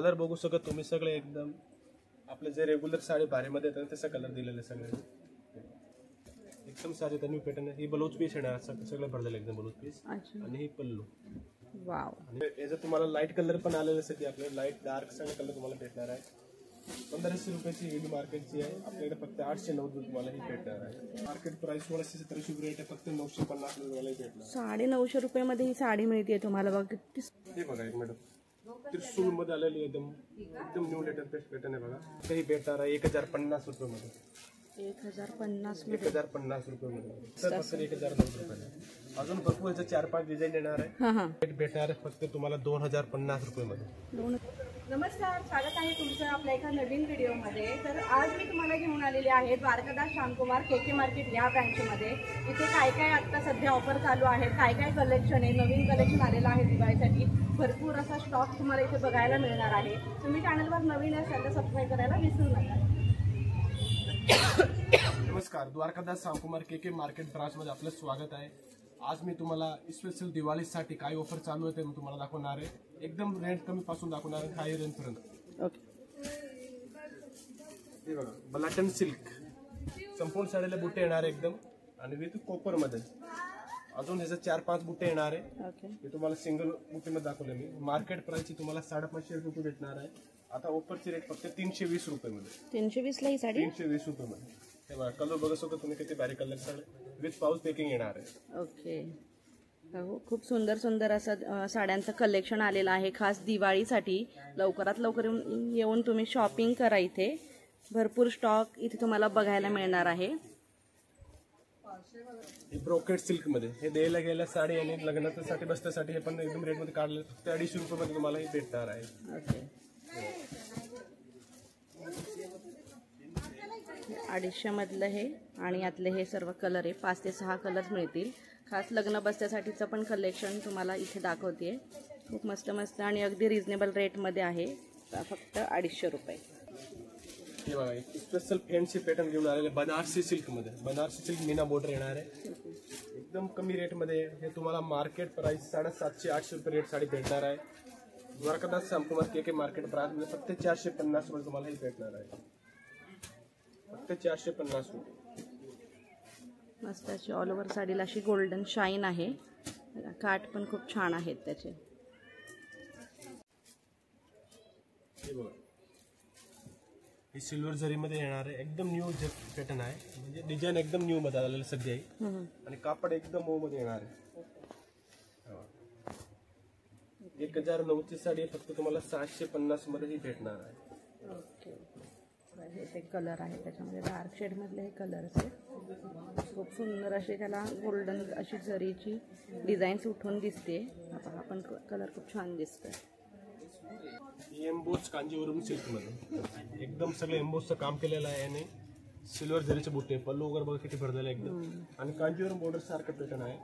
Colour बघू शकत तुम्ही सगळे एकदम आपले जे रेग्युलर साडी भारीमध्ये येतात तसा कलर दिलेले सगळे एकदम सारे न्यू पॅटर्न आहे. ही ब्लाउज पीस येणार सगळे भरलेले एकदम ब्लाउज पीस आणि ही पल्लू. वाव. आणि याचं तुम्हाला लाईट कलर पण आलेले असते की आपले लाईट डार्क सगळे कलर तुम्हाला भेटणार आहे. 1500 रुपयाची विडी मार्केटची आहे. आपल्याकडे फक्त 890 तुम्हाला ही भेटणार आहे. मार्केट प्राइस 1670 रेट आहे. फक्त 950 तुम्हाला भेटणार. 950 रुपयामध्ये ही साडी मिळते तुम्हाला. बघा किती. हे बघा एक मिनिट त्रिशूल मध्ये आलेली एकदम एकदम न्यू लेटेस्ट पॅटर्न आहे बघा. काही भेटणार आहे 1050 रुपयामध्ये. 1050 रुपयामध्ये सर फक्त 1090 रुपये. अजून भरपूर 4-5 डिझाईन येणार आहे. भेटणार आहे फक्त तुम्हाला 2050 रुपयामध्ये. नमस्कार, स्वागत आहे तुमचं आपल्या एका नवीन व्हिडिओमध्ये. तर आज मी तुम्हाला घेऊन आलेले आहे द्वारकादास श्यामकुमार के मार्केट या ब्रँचमध्ये. इथे काय काय आत्ता सध्या ऑफर चालू आहे, काय काय कलेक्शन आहे, नवीन कलेक्शन आलेलं आहे दिवाळीसाठी. भरपूर असा स्टॉक तुम्हाला इथे बघायला मिळणार आहे. तुम्ही चॅनलवर नवीन असाल तर सबस्क्राईब करायला विसरू नका. नमस्कार, द्वारकादास श्यामकुमार के मार्केट ब्रांचमध्ये आपलं स्वागत आहे. आज मी तुम्हाला स्पेशल दिवाळीसाठी काय ऑफर चालू आहे ते मी तुम्हाला दाखवणार आहे. एकदम रेंट कमी पासून दाखवणार आहे हाय रेंज पर्यंत. हे बघा बलाटन सिल्क संपूर्ण साडीला बुट्टे येणार एकदम आणि विथ कॉपर मध्ये. अजून ह्याचे 4-5 बुट्टे येणार आहे. हे तुम्हाला सिंगल बुट्टीमध्ये दाखवले मी. मार्केट प्राइस तुम्हाला 550 रुपये भेटणार आहे. आता ऑफरची रेट फक्त 320 रुपयामध्ये. 320 ला ही साडी 320 रुपयामध्ये. हे बघा कलर बघू शकता तुम्ही किती भारी कलर साडे विथ पाऊस पॅकिंग येणार आहे. ओके. खूप सुंदर सुंदर असं साड्यांचं कलेक्शन आलेलं आहे खास दिवाळीसाठी. लवकरात लवकर येऊन तुम्ही शॉपिंग करा. इथे भरपूर स्टॉक इथे तुम्हाला बघायला मिळणार आहे. ब्रोकेट सिल्क मध्ये हे द्यायला गेल्या साडी आणि लग्नासाठी बसण्यासाठी हे पण एकदम रेट मध्ये काढले. फक्त 250 रुपयामध्ये तुम्हाला हे भेटणार आहे. ओके. 250 मधलं हे आणि यातले हे सर्व कलर आहे. 5 ते 6 कलर्स मिळतील. खास लग्न बसण्यासाठीचं पण कलेक्शन तुम्हाला इथे दाखवते. खूप मस्त मस्त आणि अगदी रिजनेबल रेटमध्ये आहे. फक्त 250 रुपये. हे बघा स्पेशल फॅन्सी पॅटर्न घेऊन आलेले बनारसी सिल्क मध्ये. बनारसी सिल्क मीना बॉर्डर येणार आहे एकदम कमी रेट मध्ये. हे तुम्हाला मार्केट प्राइस 750-800 रुपये रेट साडी भेटणार आहे. द्वारकादास श्यामकुमार के मार्केट ब्रांच मध्ये फक्त 450 रुपये तुम्हाला ही भेटणार आहे. फक्त 450 रुपये. मस्त अशी ऑल ओव्हर साडीला अशी गोल्डन शाईन आहे. काठ पण खूप छान आहेत त्याचे. हे सिल्वर जरी मध्ये येणार आहे. एकदम न्यू पॅटर्न आहे. म्हणजे डिझाईन एकदम न्यू मध्ये आलेलं सध्या आहे. आणि कापड एकदम मऊ मध्ये येणार आहे. 1009 ची साडी फक्त तुम्हाला 750 मध्ये ही भेटणार आहे. ओके. हे ते कलर आहे त्याच्यामध्ये डार्क शेड मधले हे कलर्स आहेत. खूप सुंदर अशी त्याला गोल्डन अशी जरीची डिझाईन्स उठून दिसते. हा पण कलर खूप छान दिसतोय. एम्बोस कांजीवरम सिल्क मध्ये एकदम सगळे एम्बोसचं काम केलेलं आहे. आणि सिल्वर जरीचे बुट्टे पल्लू वगैरे बघा किती भरलेलं एकदम. आणि कांजीवरम बॉर्डर सारखं पॅटर्न आहे.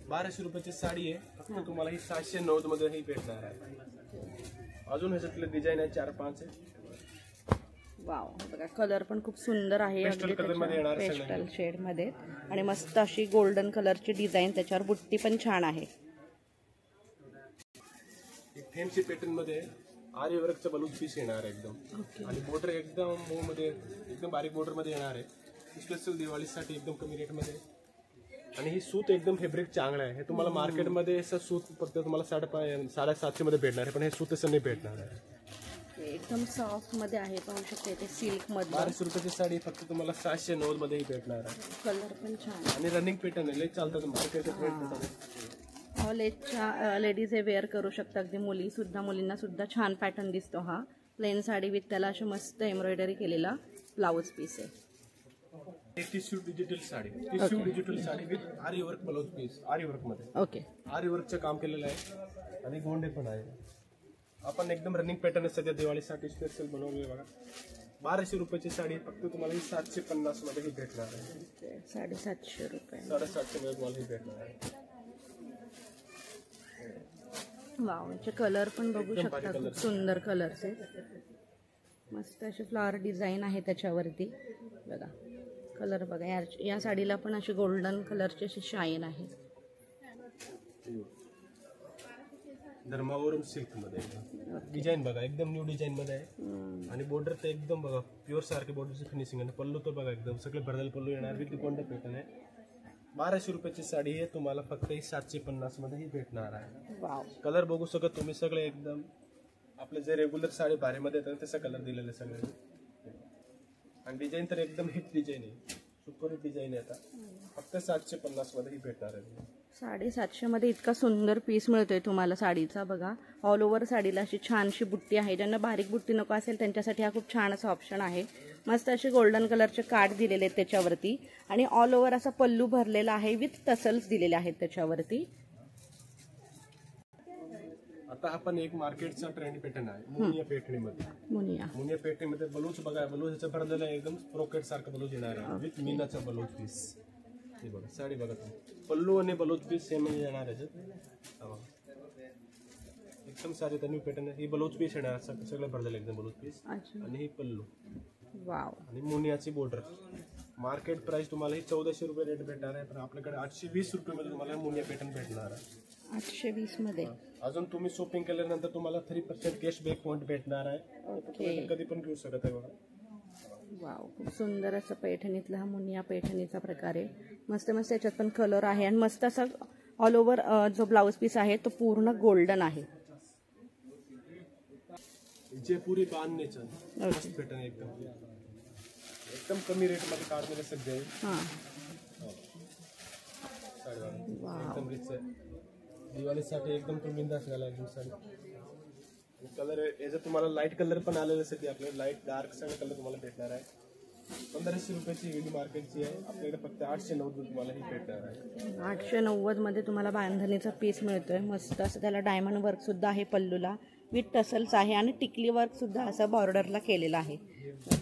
1200 रुपयाची साडी आहे. फक्त तुम्हाला ही 790 मध्ये ही भेटणार आहे. अजून ह्याच्यातले डिझाईन आहे 4-5 आहे. वाव. बघा कलर पण खूप सुंदर आहे. पेस्टल शेड मध्ये आणि मस्त अशी गोल्डन कलरची डिझाईन त्याच्यावर बुट्टी पण छान आहे. फॅन्सी पॅटर्न मध्ये आरी वर्कचं ब्लाउज पीस येणार आहे एकदम. आणि बॉर्डर एकदम मऊ मध्ये एकदम बारीक बॉर्डर मध्ये येणार आहे. स्पेशल दिवाळीसाठी एकदम कमी रेट मध्ये. आणि ही सूत एकदम फॅब्रिक चांगलं आहे. हे तुम्हाला मार्केटमध्ये असं सूत फक्त तुम्हाला 750 मध्ये भेटणार आहे. पण हे सूत असं नाही भेटणार आहे. एकदम सॉफ्ट मध्ये आहे. पाहू शकते ते सिल्क मध्ये. 1200 रुपयाची साडी फक्त तुम्हाला 790 मध्ये ही भेटणार आहे. कलर पण छान आणि रनिंग पॅटर्न आहे. लई चालतात मार्केटच्या ट्रेंड. लेडीज हे वेअर करू शकतात. अगदी मुलींना सुद्धा छान पॅटर्न दिसतो. हा प्लेन साडी विथ त्याला अशी मस्त एम्ब्रॉयडरी केलेला ब्लाउज पीस आहे. टिश्यू डिजिटल साडी विथ आरी वर्क ब्लाउज पीस. आरी वर्क मध्ये. ओके. आरी वर्कचं काम केलेलं आहे. आणि गोंडे पण आहे. आपण एकदम रनिंग पॅटर्न सध्या दिवाळीसाठी स्पेशल बनवले बघा. 1200 रुपयाची साडी फक्त तुम्हाला ही 750 मध्ये ही भेटणार आहे. 750 रुपये. 750 मध्ये तुम्हाला ही भेटणार आहे. वाव. याचे कलर पण बघू शकता. खूप सुंदर कलर्स आहेत. मस्त अशी फ्लावर डिझाईन आहे त्याच्यावरती. बघा कलर बघा. या साडीला पण अशी गोल्डन कलरची अशी शाईन आहे. धर्मावरम सिल्क मध्ये डिझाईन बघा एकदम न्यू डिझाईन मध्ये आहे आणि बॉर्डर तर एकदम बघा प्युअर सारखे बॉर्डरची फिनिशिंग आहे. पल्लू तर बघा एकदम सगळे भरलेले पल्लू येणार विथ कोणतं पॅटर्न आहे. 1200 रुपयाची साडी आहे तुम्हाला फक्त ही 750 मध्ये ही भेटणार आहे. कलर बघू शकत तुम्ही सगळे एकदम आपले जे रेग्युलर साडी भारीमध्ये येतात तसा कलर दिलेले सगळे आणि डिझाईन तर एकदम हिट डिझाईन आहे. सुपर हिट डिझाईन आहे. आता फक्त 750 मध्ये ही भेटणार आहे. 750 मध्ये इतका सुंदर पीस मिळतोय तुम्हाला साडीचा. बघा ऑल ओव्हर साडीला अशी छानशी बुट्टी आहे. ज्यांना बारीक बुट्टी नको असेल त्यांच्यासाठी हा खूप छान असा ऑप्शन आहे. मस्त असे गोल्डन कलरचे काठ दिलेले आहेत त्याच्यावरती आणि ऑल ओव्हर असा पल्लू भरलेला आहे विथ टसल्स दिलेले आहेत त्याच्यावरती. आता आपण एक मार्केटचा ट्रेंड पॅटर्न आहे मुनिया पेठणीमध्ये. मुनिया पेठणीमध्ये बलूच बघा बलूच भरलेलं एकदम ब्रोकेट सारखं बलूच येणार आहे विथ मीनाचा बलूच पीस. हे बघा साडी बघा तुम्ही पल्लू आणि बलूच पीस सेम येणार आहे. एकदम सारी न्यू पॅटर्न आहे. ही बलूच पीस येणार सगळं भरलेलं एकदम बलूच पीस आणि ही पल्लू आणि मुनियाची बॉर्डर. मार्केट प्राइस तुम्हाला ही 1400 रुपये रेट भेटणार आहे पण आपल्याकडे 820 रुपये मध्ये तुम्हाला मुनिया पॅटर्न भेटणार आहे. 820 मध्ये. अजून तुम्ही शॉपिंग केल्यानंतर तुम्हाला 3% कॅशबॅक पॉइंट भेटणार आहे. कधी पण घेऊ शकत आहे. वाव खूप सुंदर असं पैठणीतला हा मुनिया पैठणीचा प्रकार आहे. मस्त मस्त याच्यात पण कलर आहे आणि मस्त असा ऑल ओव्हर जो ब्लाउज पीस आहे तो पूर्ण गोल्डन आहे. जयपुरी बांधणीचं पॅटर्न एकदम कमी रेट मध्ये काढलेलं सध्या एकदम रिच आहे. दिवाळीसाठी एकदम तुम्ही बिंदास घालायची साडी. कलर याचा तुम्हाला लाईट कलर पण आलेले सध्या आपल्याला लाईट डार्क सगळे कलर तुम्हाला भेटणार आहे. 1500 रुपयाची वेगळी मार्केटची आहे आपल्याकडे फक्त 890 तुम्हाला ही भेटणार आहे. 890 मध्ये तुम्हाला बांधणीचा पीस मिळतोय. मस्त असं त्याला डायमंड वर्क सुद्धा आहे पल्लूला विथ टसल्स आहे आणि टिकली वर्क सुद्धा असं बॉर्डरला केलेला आहे.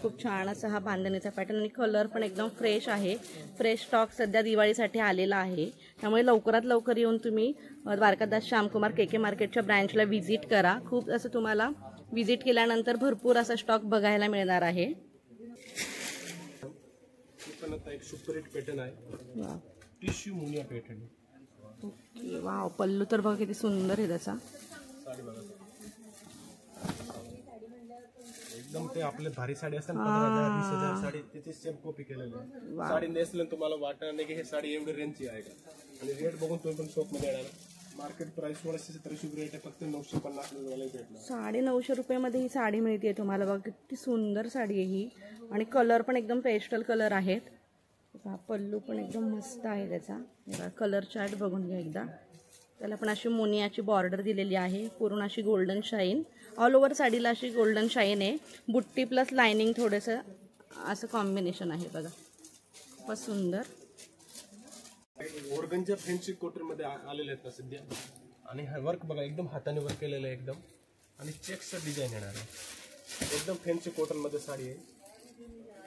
खूप छान असा हा बांधणीचा पॅटर्न आणि कलर पण एकदम फ्रेश आहे. फ्रेश स्टॉक सध्या दिवाळीसाठी आलेला आहे त्यामुळे लवकरात लवकर येऊन तुम्ही द्वारकादास श्यामकुमार के मार्केटच्या ब्रँचला व्हिजिट करा. खूप असं तुम्हाला व्हिजिट केल्यानंतर भरपूर असा स्टॉक बघायला मिळणार आहे. पण आता एक सुपर हिट पॅटर्न आहे टिश्यू मुनिया पॅटर्न. ओके वाव पल्लू तर बघा किती सुंदर आहे त्याचा. साडी बघा एकदम ते आपले भारी साडी असतात 15,000-20,000 साडी त्याची सेम कॉपी केलेली आहे. साडी नेसलं तुम्हाला वाटणार नाही की हे साडी एवढी रेंजची आहे का आणि रेट बघून तुम्ही पण शॉप मध्ये येणार. मार्केट प्राइस 1600 रेट आहे फक्त 950 रुपयाला भेटणार. 950 रुपयामध्ये ही साडी मिळते तुम्हाला. बघा किती सुंदर साडी आहे ही आणि कलर पण एकदम पेस्टल कलर आहेत. पल्लू पण एकदम मस्त आहे त्याचा. कलर चार्ट बघून घ्या एकदा. त्याला पण अशी मुनियाची बॉर्डर दिलेली आहे पूर्ण अशी गोल्डन शाईन. ऑल ओव्हर साडीला अशी गोल्डन शाईन आहे. बुट्टी प्लस लायनिंग थोडंसं असं कॉम्बिनेशन आहे बघा. खूपच सुंदर. ऑर्गनच्या फॅन्सी कॉटन मध्ये आलेले आहेत ना सध्या आणि वर्क बघा एकदम हाताने वर्क केलेलं आहे एकदम आणि चेक्सचं डिझाईन येणार आहे. एकदम फॅन्सी कॉटन मध्ये साडी आहे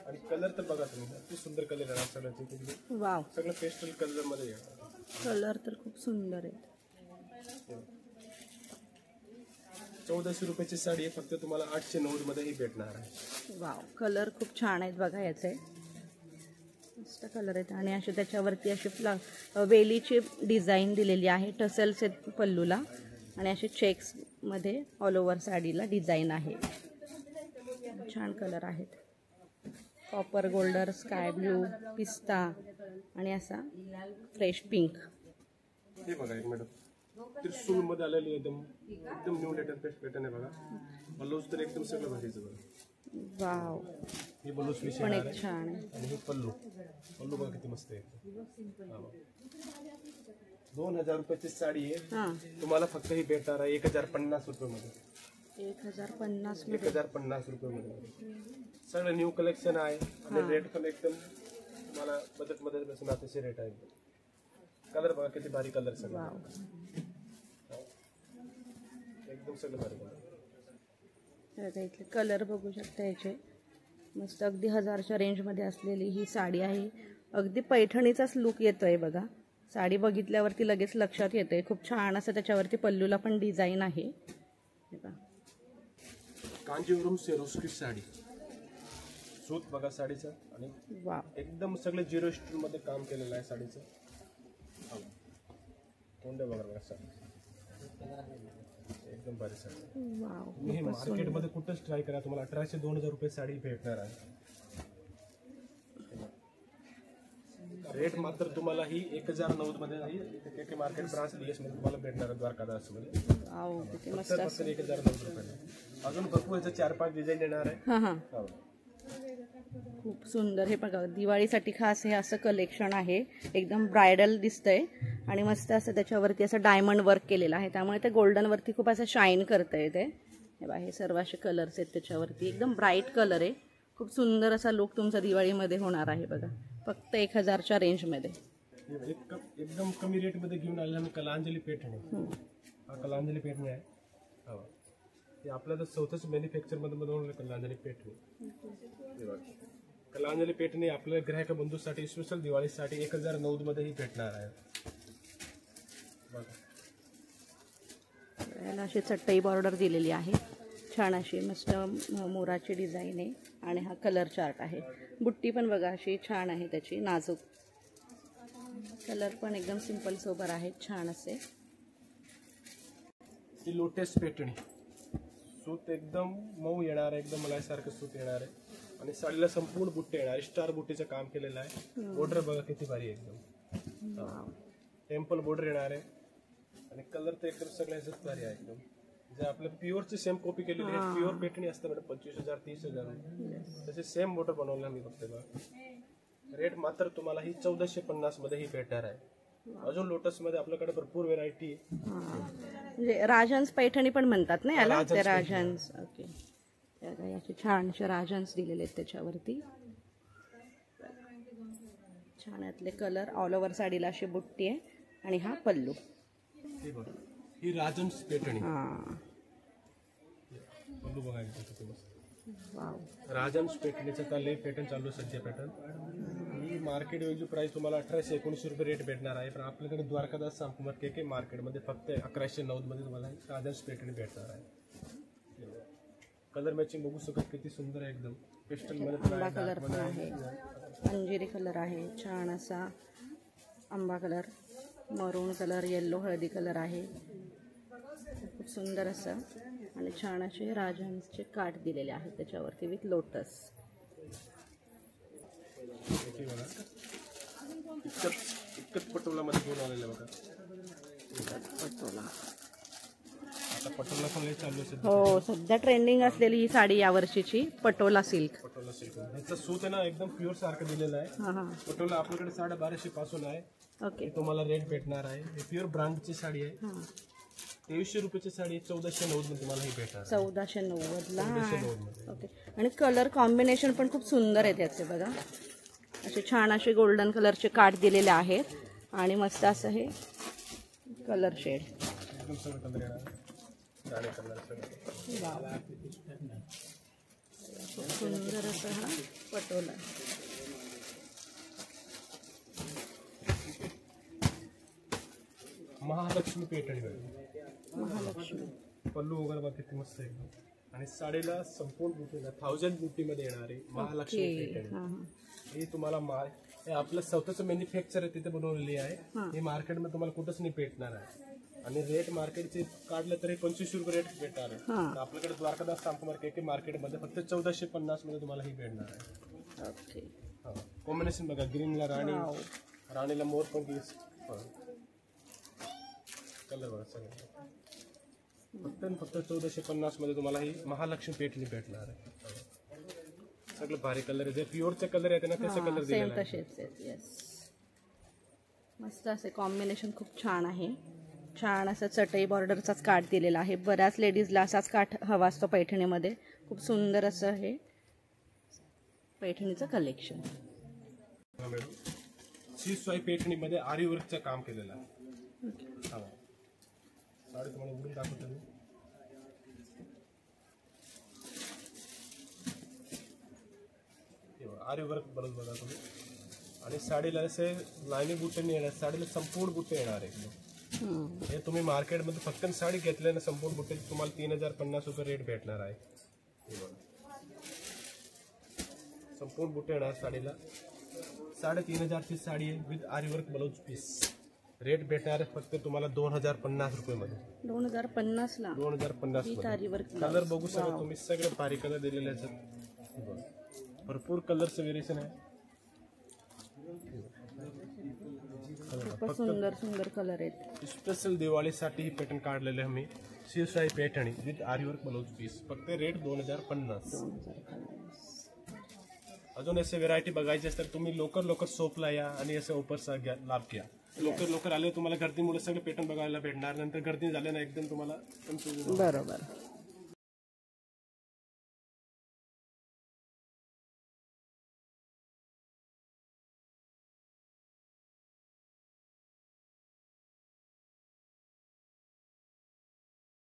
आणि कलर तर बघा तुम्ही किती सुंदर कलर येणार सगळ्याचे. वाव सगळं पेस्टल कलर मध्ये येणार. कलर तर खूप सुंदर आहे. 1400 रुपयाची साडी आहे फक्त तुम्हाला 890 मध्ये ही भेटणार आहे. वाव कलर खूप छान आहेत बघा याचे. मस्त कलर आहेत आणि असे त्याच्यावरती अशी वेलीची डिझाईन दिलेली आहे. टसल्स आहेत पल्लूला आणि असे चेक्स मध्ये ऑल ओव्हर साडीला डिझाईन आहे. छान कलर आहेत. कॉपर गोल्डर स्काय ब्ल्यू पिस्ता आणि असा फ्रेश पिंक. हे बघा एक मॅडम त्रिशूल मध्ये आलेली एकदम न्यू लेटेस्ट पॅटर्न आहे बघा. ब्लाऊज तर एकदम सगळं भारीचं बघा. वाव ही ब्लाऊज पीस पण एक छान आहे आणि हे पल्लू बघा किती मस्त आहे. 2000 रुपयाची साडी आहे तुम्हाला फक्त ही भेटणार आहे 1050 रुपयामध्ये. 1050 रुपयामध्ये सगळं न्यू कलेक्शन आहे आणि रेट पण एकदम तुम्हाला बजेट मध्ये बसून अतिशय रेट आहे. कलर बघा किती भारी कलर सगळं एकदम सगळं भारी कलर. इथले कलर बघू शकता याचे. मस्त अगदी 1000च्या रेंजमध्ये असलेली ही साडी आहे. अगदी पैठणीचाच लुक येतोय बघा. साडी बघितल्यावरती लगेच लक्षात येते. खूप छान असं त्याच्यावरती पल्लूला पण डिझाईन आहे. कांजीवरम सेरोस्की साडी सूत बघा साडीचं आणि एकदम सगळे 0 स्टोन मध्ये काम केलेलं आहे साडीचं. तोंड बघा साडी एकदम भारी साडी. वाव, तुम्ही मार्केटमध्ये कुठंच ट्राय करा, तुम्हाला 1800-2000 रुपये साडी भेटणार आहे. रेट मात्र तुम्हाला ही 1009 मध्ये नाही, KK मार्केट ब्रांच DS मध्ये तुम्हाला भेटणार आहे द्वारकादास मध्ये. वाव, किती मस्त फक्त असं. 1009 रुपये. अजून भरपूर याचे 4-5 डिझाईन येणार आहे. हा हा, हो. खूप सुंदर. हे बघा, दिवाळीसाठी खास हे असं कलेक्शन आहे. एकदम ब्रायडल दिसतंय आणि मस्त असं त्याच्यावरती असं डायमंड वर्क केलेलं आहे, त्यामुळे ते गोल्डन वरती खूप असं शाईन करतंय ते. हे बघा, हे सर्व असे कलर्स आहेत त्याच्यावरती, एकदम ब्राईट कलर आहे. खूप सुंदर असा लुक तुमचा दिवाळीमध्ये होणार आहे बघा, फक्त 1000च्या रेंजमध्ये. एकदम कमी रेट मध्ये घेऊन आलेला मी कलांजली पैठणी. हा कलांजली पैठणी आहे. हो, हे आपल्या तर स्वतःच मॅन्युफॅक्चर मध्ये बनवलेलं कलांजली पैठणी. कलांजली पैठणी आपल्या ग्राहक बंधूसाठी स्पेशल दिवाळीसाठी 1009 मध्येही भेटणार आहे. याला अशी चटई बॉर्डर दिलेली आहे, छान अशी मस्त मोराची डिझाईन आहे आणि हा कलर चार्ट आहे. बुट्टी पण बघा अशी छान आहे, त्याची नाजूक. कलर पण एकदम सिंपल सोबर आहे, छान असे. ही लोटस पैठणी, सूत एकदम मऊ येणार आहे, एकदम मलाईसारखं सूत येणार आहे आणि साडीला संपूर्ण बुट्टे येणार. स्टार बुट्टीचं काम केलेलं आहे. बॉर्डर बघा किती भारी आहे, एकदम टेम्पल बॉर्डर येणार आहे आणि कलर तर एकदम सगळ्याच भारी आहे एकदम. जे आपल्या प्युअरची सेम कॉपी केलेली आहे, प्युअर पैठणी असते मॅडम, 25,000-30,000 तसे सेम बॉर्डर बनवलं मी फक्त. रेट मात्र तुम्हाला ही 1450 मध्ये ही भेटणार आहे. अजून लोटस मध्ये आपल्याकडे भरपूर व्हेरायटी आहे. म्हणजे राजहंस पैठणी पण म्हणतात ना याला, ते राजहंस. ओके, याचे छानसे राजहंस दिलेले आहेत त्याच्यावरती. छान यातले कलर. ऑल ओव्हर साडीला अशी बुट्टी आहे आणि हा पल्लू. ही राजहंस पैठणी. पल्लू बघा किती मस्त. वाव, राजहंस पैठणीचं आता लय पॅटर्न चालू आहे सध्या. पॅटर्न ही मार्केट वेळची प्राइस तुम्हाला 1819 रुपये रेट भेटणार आहे, पण आपल्याकडे द्वारकादास सांकुमार KK मार्केटमध्ये फक्त 1109 मध्ये तुम्हाला राजहंस पैठणी भेटणार आहे. कलर मॅचिंग बघू शकत किती सुंदर आहे, एकदम पेस्टल मध्ये. आंबा कलर पण आहे, अंजिरी कलर आहे, छान असा आंबा कलर, मरून कलर, येल्लो हळदी कलर आहे. खूप सुंदर असं आणि छान असे राजहंसचे काठ दिलेले आहेत त्याच्यावरती विथ लोटस. इतकंच पटोला मध्ये घेऊन आलेलं बघा. पटोला, आता पटोला पण लय चालू आहे. हो, सध्या ट्रेंडिंग असलेली ही साडी यावर्षीची पटोला सिल्क. पटोला सिल्क ह्याचं सूत आहे ना, एकदम प्युअर सारखं दिलेलं आहे. हां हां, पटोला आपल्याकडे 1250 पासून आहे. ओके, तुम्हाला रेट भेटणार आहे. हे प्युअर ब्रँडची साडी आहे. 2300 रुपयाची साडी 1409 मध्ये तुम्हाला ही भेटणार. 1490 ला. 1409 मध्ये. ओके, आणि कलर कॉम्बिनेशन पण खूप सुंदर आहे त्याचे बघा. असे छान असे गोल्डन कलरचे काठ दिलेले आहेत आणि मस्त असं हे कलर शेड. एकदम सगळं कलर येणार, जाणे कलर सगळं. वाव, खूप सुंदर असं हा पटोला. महालक्ष्मी पैठणी, महालक्ष्मी. पल्लू वगैरे बघा किती मस्त आहे एकदम. आणि साडीला संपूर्ण बुटीला 1000 बुटीमध्ये येणार आहे महालक्ष्मी पैठणी. ही तुम्हाला हे आपलं स्वतःचं मॅन्युफॅक्चर आहे, तिथे बनवलेली आहे. ही मार्केटमध्ये तुम्हाला कुठंच नाही भेटणार आहे. आणि रेट मार्केटचे काढलं तरी 2500 रुपये रेट भेटणार आहे. आपल्याकडे द्वारकादास सांकुमार KK मार्केटमध्ये फक्त 1450 मध्ये तुम्हाला ही भेटणार आहे. ओके, कॉम्बिनेशन बघा, ग्रीनला राणी, राणीला मोर पण पीस, कलर बघा सगळं. फक्त 1450 मध्ये तुम्हाला ही महालक्ष्मी पैठणी भेटणार आहे. सगळं भारी कलर आहे, प्युअरचे कलर येते ना तसे कलर सेम तसेच आहेत. येस, मस्त असे कॉम्बिनेशन खूप छान आहे. छान असं चटई बॉर्डरचाच काठ दिलेला आहे. बऱ्याच लेडीजला असाच काठ हवा असतो पैठणीमध्ये. खूप सुंदर असं हे पैठणीचं कलेक्शन. शिवसाई पैठणीमध्ये आरी वर्कचं काम केलेलं आहे. साडी तुम्हाला उघडून दाखवतो मी. आरी वर्क बरोबर बघा तुम्ही. आणि साडीला असे लाईनी बुट्टे नाही येणार, साडीला संपूर्ण बुट्टे येणार आहे. हे तुम्ही मार्केटमध्ये फक्त साडी घेतल्या ना संपूर्ण बुट्टे तुम्हाला 3050 रुपये रेट भेटणार आहे. संपूर्ण बुट्टे येणार साडीला. 3500 ची साडी आहे विथ आरी वर्क ब्लाउज पीस. रेट भेटणार आहे फक्त तुम्हाला 2050 रुपये मध्ये. 2050 ला 2050 कलर बघू शकता तुम्ही, सगळे भारी कलर दिलेले आहेत, भरपूर कलरचं व्हेरिएशन आहे. खूप सुंदर सुंदर कलर आहेत. स्पेशल दिवाळीसाठी ही पॅटर्न काढलेले आम्ही, शिवशाही पैठणी विथ आरीवर्क ब्लाउज पीस, फक्त रेट 2050. अजून असे व्हेरायटी बघायची असतात तुम्ही लवकर शॉपला या आणि असे ऑफर्सचा लाभ घ्या. लवकर आले तुम्हाला गर्दीमुळे सगळे पॅटर्न बघायला भेटणार, नंतर गर्दी झाले ना एकदम तुम्हाला बरोबर.